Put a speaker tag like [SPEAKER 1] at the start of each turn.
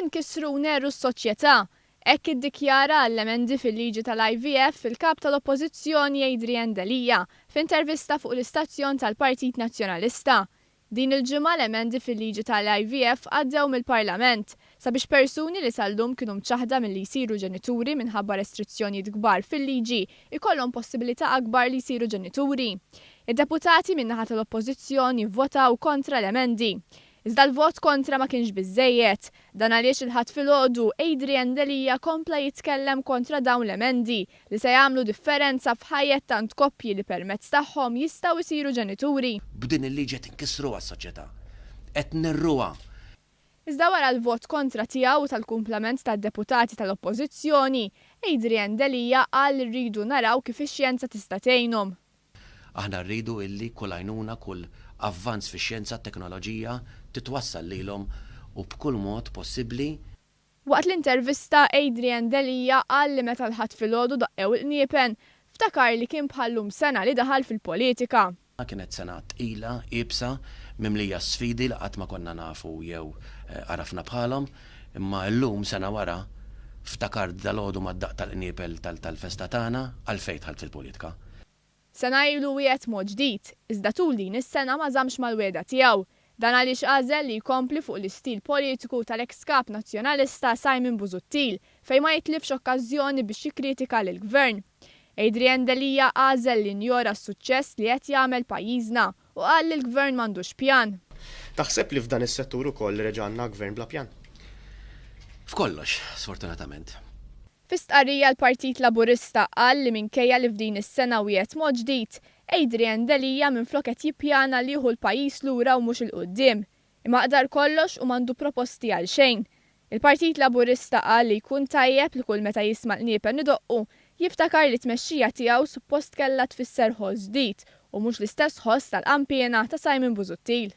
[SPEAKER 1] inkissru neru s-soċjetà. Hekk iddikjara l-emendi fil-liġi tal-IVF fil-kap tal-Oppożizzjoni Adrian Delija f'intervista fuq l-istazzjon tal-Partit Nazzjonalista. Din il-ġimgħa l-emendi fil-liġi tal-IVF għaddew mill-Parlament sabiex persuni li sal-lum kienu mċaħda milli jsiru ġenituri minħabba restrizzjonijiet kbar fil-liġi ikollhom possibilità akbar li jsiru ġenituri. Id-deputati min-naħa tal-Oppożizzjoni vvotaw kontra l-emendi. Iżda l-vot kontra ma kienx biżżejjed, dan għaliex il-ħadd filgħodu Adrian Delija kompla jitkellem kontra dawn l-emendi li se jagħmlu differenza f'ħajjet tant koppji li permezz tagħhom jistgħu jsiru ġenituri.
[SPEAKER 2] B'din il-liġi qed inkissruha s-soċjetà, qed nirruha.
[SPEAKER 1] Iżda wara l-vot kontra tiegħu tal-kumplament tad-deputati tal-Oppożizzjoni, Adrian Delija qal rridu naraw kif ix-xjenza tista' tgħinhom.
[SPEAKER 2] Aħna rridu illi kull għajnuna kull avvanz fix-xjenza t-teknoloġija titwassal lilhom u b'kull mod possibbli.
[SPEAKER 1] Waqt l-intervista Adrian Delija qal li meta l-ħadd filgħodu daqqew il-qniepen ftakar li kien bħallum sena li daħal fil-politika.
[SPEAKER 2] Kienet sena tqila, ibsa, mimlija sfidi li qatt ma konna nafu jew arafna bħalhom, imma llum sena wara ftakar dal-għodu mad-daq tal-qniepel tal-festa tagħna għalfejn dħalt fil-politika.
[SPEAKER 1] Sena ilu wieħed mod ġdid, iżda tul din is-sena ma żamx mal-weda tiegħu. Dan għaliex għażel li jkompli fuq l-istil politiku tal-eks kap nazzjonalista Simon Busuttil fejn ma jitlifx okkażjoni biex jikkritika lill-gvern. Adrian Delija għażel li njora s-suċċess li qed jagħmel pajjiżna u qal li l-gvern m'għandux pjan.
[SPEAKER 3] Taħseb li f'dan is-settur ukoll reġgħanna gvern bla pjan?
[SPEAKER 2] F'kollox, sfortunatament.
[SPEAKER 1] F'istqarrija l-Partit Laburista qal li minkejja li f'din is-sena wieħed mod ġdid, Adrian Delija minflok qed jippjana li jieħu l-pajjiż lura u mhux il-quddiem. Imma qdar kollox u m'għandu proposti għal xejn. Il-Partit Laburista qal li jkun tajjeb li kull meta jisma' l-qniepen idoqqu jiftakar li tmexxija tiegħu suppost kellha tfisser ħoss ġdid u mhux l-istess ħoss tal-qampjena ta' Simon Busuttil.